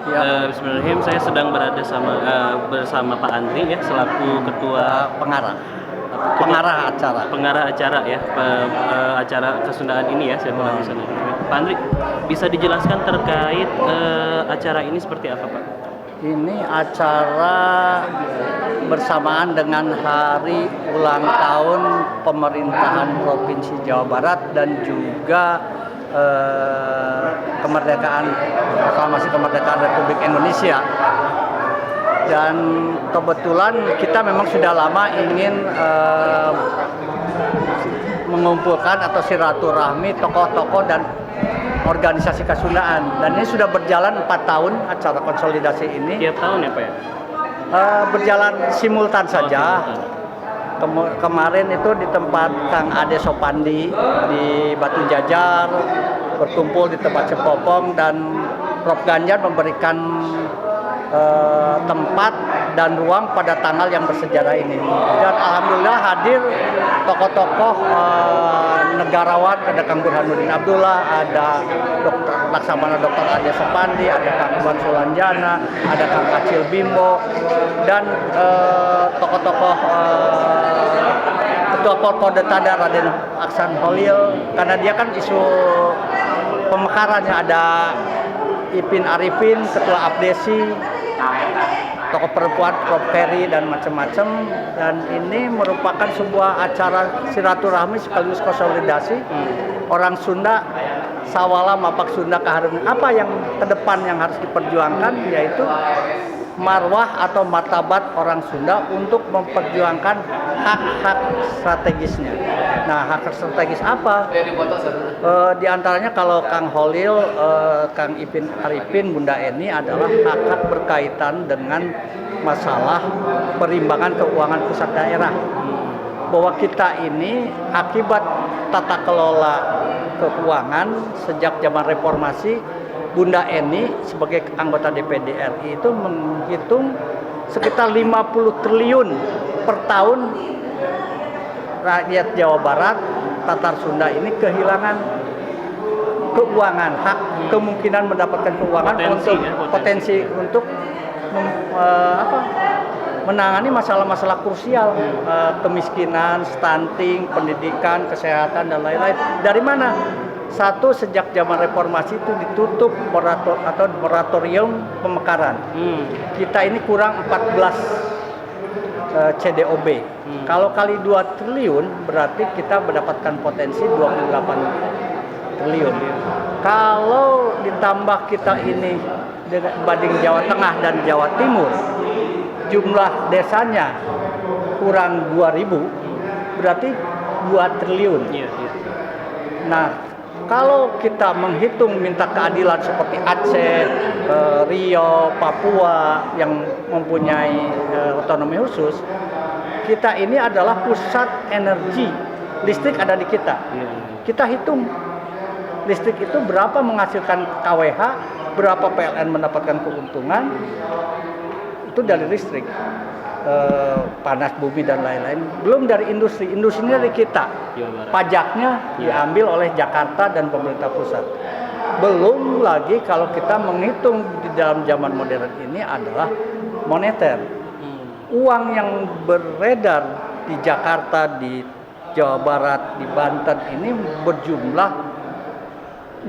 Ya. Bismillahirrahmanirrahim. Saya sedang berada bersama Pak Andri ya, selaku ketua pengarah acara ya, acara kesundaan ini ya, saya kurang bisa. Pak Andri, bisa dijelaskan terkait acara ini seperti apa, Pak? Ini acara bersamaan dengan hari ulang tahun pemerintahan Provinsi Jawa Barat dan juga proklamasi kemerdekaan Republik Indonesia. Dan kebetulan kita memang sudah lama ingin mengumpulkan atau silaturahmi tokoh-tokoh dan organisasi kesundaan, dan ini sudah berjalan 4 tahun acara konsolidasi ini. Tiap tahun ya, Pak ya? Berjalan simultan saja. Kemarin itu di tempat Kang Ade Sopandi di Batu Jajar, berkumpul di tempat Cepopong, dan Prof. Ganjar memberikan tempat dan ruang pada tanggal yang bersejarah ini. Dan alhamdulillah hadir tokoh-tokoh negarawan, ada Kang Burhanuddin Abdullah, ada Laksamana Dr. Ade Sopandi, ada Kang Iwan Sulanjana, ada Kang Kacil Bimbo, dan tokoh-tokoh Ketua Polda Raden Aksan Holil, karena dia kan isu pemekarannya, ada Ipin Arifin, Ketua Abdesi, tokoh perempuan Prof. Ferry, dan macam-macam. Dan ini merupakan sebuah acara silaturahmi sekaligus konsolidasi orang Sunda, Sawala Mapak Sunda Kaharuman. Apa yang ke depan yang harus diperjuangkan, yaitu marwah atau martabat orang Sunda untuk memperjuangkan hak-hak strategisnya. Nah, hak strategis apa? Di antaranya kalau Kang Holil, Kang Ipin Arifin, Bunda Eni adalah hak-hak berkaitan dengan masalah perimbangan keuangan pusat daerah. Bahwa kita ini akibat tata kelola keuangan sejak zaman reformasi, Bunda Eni sebagai anggota DPD RI itu menghitung sekitar 50 triliun per tahun rakyat Jawa Barat, Tatar Sunda ini kehilangan keuangan, hak kemungkinan mendapatkan keuangan potensi untuk menangani masalah-masalah krusial, kemiskinan, stunting, pendidikan, kesehatan, dan lain-lain. Dari mana? Satu, sejak zaman reformasi itu ditutup moratorium pemekaran. Kita ini kurang 14 CDOB. Kalau kali 2 triliun berarti kita mendapatkan potensi 28 triliun. Kalau ditambah kita ini dibanding Jawa Tengah dan Jawa Timur, jumlah desanya kurang 2.000, berarti 2 triliun. Nah, kalau kita menghitung minta keadilan seperti Aceh, Riau, Papua yang mempunyai otonomi khusus, kita ini adalah pusat energi. Listrik ada di kita. Kita hitung listrik itu berapa menghasilkan KWH, berapa PLN mendapatkan keuntungan, itu dari listrik. Panas bumi dan lain-lain, belum dari industrinya dari kita, pajaknya diambil oleh Jakarta dan pemerintah pusat. Belum lagi kalau kita menghitung di dalam zaman modern ini adalah moneter, uang yang beredar di Jakarta, di Jawa Barat, di Banten ini berjumlah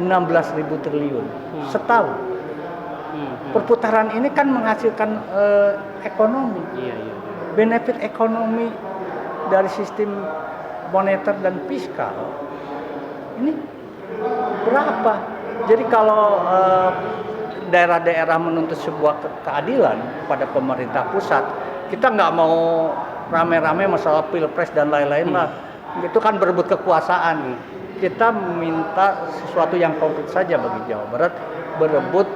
16.000 triliun setahun. Perputaran ini kan menghasilkan ekonomi, benefit ekonomi dari sistem moneter dan fiskal. Ini berapa? Jadi kalau daerah-daerah menuntut sebuah keadilan pada pemerintah pusat, kita nggak mau rame-rame masalah pilpres dan lain-lain lah. Itu kan berebut kekuasaan. Kita minta sesuatu yang konkret saja bagi Jawa Barat, berebut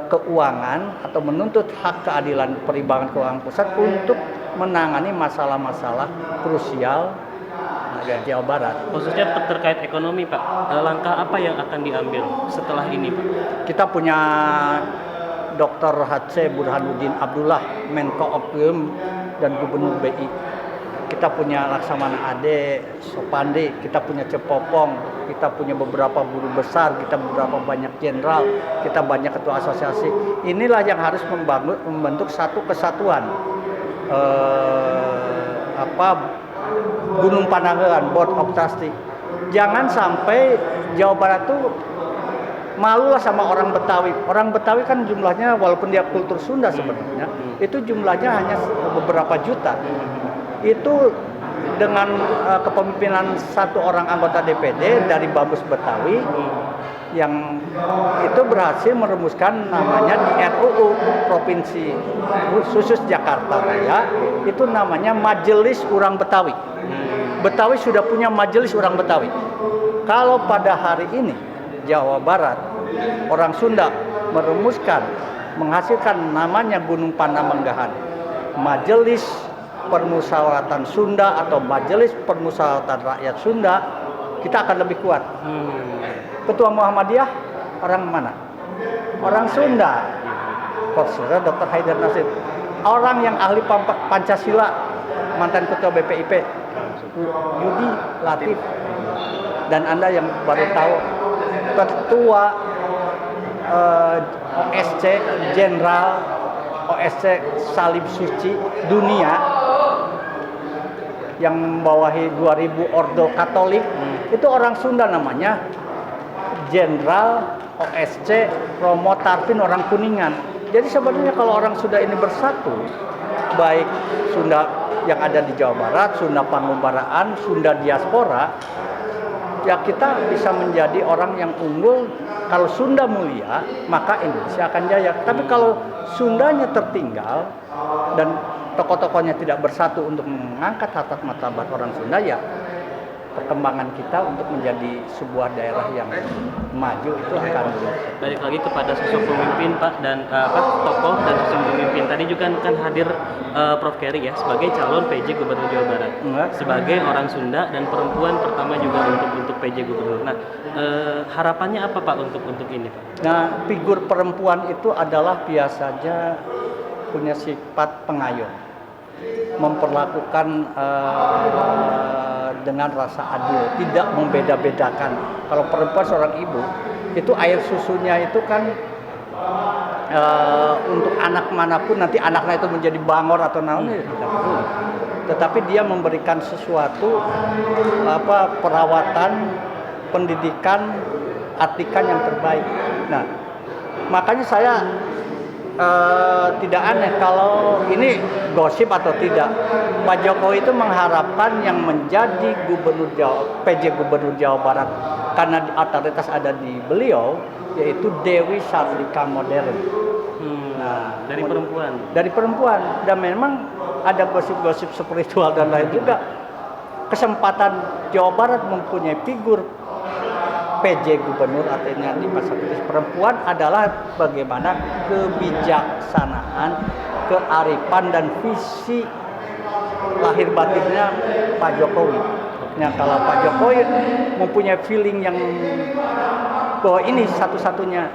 keuangan atau menuntut hak keadilan perimbangan keuangan pusat untuk menangani masalah-masalah krusial di Jawa Barat. Khususnya terkait ekonomi, Pak. Langkah apa yang akan diambil setelah ini, Pak? Kita punya Dr. H.C. Burhanuddin Abdullah, Menko Opm dan Gubernur BI. kita punya Laksamana Ade, Sopandi, kita punya Cepopong, kita punya beberapa guru besar, kita beberapa banyak jenderal, kita banyak ketua asosiasi. Inilah yang harus membentuk satu kesatuan. Gunung Panangalan, Board of Trustee. Jangan sampai Jawa Barat tuh malulah sama orang Betawi. Orang Betawi kan jumlahnya walaupun dia kultur Sunda sebenarnya, itu jumlahnya hanya beberapa juta. Itu dengan kepemimpinan satu orang anggota DPD dari Babus Betawi yang itu berhasil merumuskan namanya di RUU Provinsi khusus Jakarta Raya, itu namanya Majelis Urang Betawi. Betawi sudah punya Majelis Urang Betawi. Kalau pada hari ini Jawa Barat orang Sunda merumuskan menghasilkan namanya Gunung Panamenggahan, Majelis Permusyawaratan Sunda atau Majelis Permusyawaratan Rakyat Sunda, kita akan lebih kuat. Ketua Muhammadiyah orang mana? Orang Sunda. Profesor Dr. Haidar Nasir. Orang yang ahli Pancasila, mantan Ketua BPIP, Yudi Latif. Dan Anda yang baru tahu, Ketua OSC Jenderal OSC Salib Suci Dunia yang membawahi 2000 ordo Katolik, itu orang Sunda namanya Jenderal OSC Romo Tarpin, orang Kuningan. Jadi sebenarnya kalau orang Sunda ini bersatu, baik Sunda yang ada di Jawa Barat, Sunda Panumbaraan, Sunda diaspora, ya kita bisa menjadi orang yang unggul. Kalau Sunda mulia, maka Indonesia akan jaya. Tapi kalau Sundanya tertinggal dan tokoh-tokohnya tidak bersatu untuk mengangkat harkat martabat orang Sunda, ya perkembangan kita untuk menjadi sebuah daerah yang maju itu akan balik lagi kepada sosok pemimpin Pak dan tokoh dan sosok pemimpin. Tadi juga kan hadir Prof. Keri ya sebagai calon PJ Gubernur Jawa Barat, sebagai orang Sunda dan perempuan pertama juga untuk PJ Gubernur. Nah, harapannya apa Pak untuk ini Pak? Nah, figur perempuan itu adalah biasanya punya sifat pengayom, memperlakukan dengan rasa adil, tidak membeda-bedakan. Kalau perempuan seorang ibu, itu air susunya itu kan untuk anak manapun nanti anaknya itu menjadi bangor atau naon, tidak perlu. Tetapi dia memberikan sesuatu perawatan, pendidikan, artikan yang terbaik. Nah, makanya saya tidak aneh kalau ini gosip atau tidak, Pak Jokowi itu mengharapkan yang menjadi PJ Gubernur Jawa Barat, karena otoritas ada di beliau, yaitu Dewi Sartika Modern. Nah, dari perempuan dan memang ada gosip-gosip spiritual dan lain juga. Kesempatan Jawa Barat mempunyai figur PJ Gubernur, artinya di pasapis perempuan, adalah bagaimana kebijaksanaan, kearifan dan visi lahir batinnya Pak Jokowi. Nah, kalau Pak Jokowi mempunyai feeling yang bahwa ini satu-satunya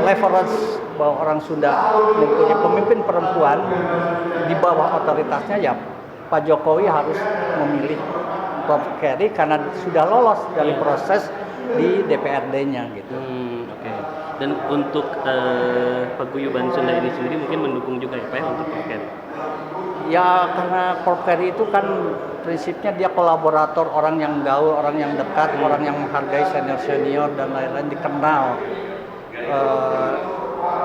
leverage bahwa orang Sunda mempunyai pemimpin perempuan di bawah otoritasnya, ya Pak Jokowi harus memilih Prof. Keri karena sudah lolos dari proses di DPRD-nya gitu. Oke. Dan untuk paguyuban Sunda ini sendiri mungkin mendukung juga ya Pak ya untuk Prof. Keri? Ya karena Prof. Keri itu kan prinsipnya dia kolaborator, orang yang gaul, orang yang dekat, orang yang menghargai senior-senior dan lain-lain, dikenal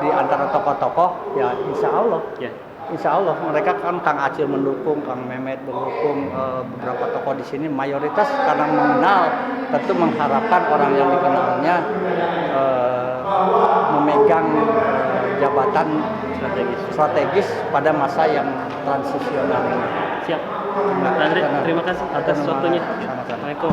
di antara tokoh-tokoh, ya insya Allah. Yeah. Insya Allah mereka kan, Kang Acil mendukung, Kang Mehmet mendukung, beberapa tokoh di sini mayoritas karena mengenal, tentu mengharapkan orang yang dikenalnya memegang jabatan strategis pada masa yang transisional ini. Siap. Pak Andre, terima kasih atas waktunya. Sama-sama. Assalamualaikum.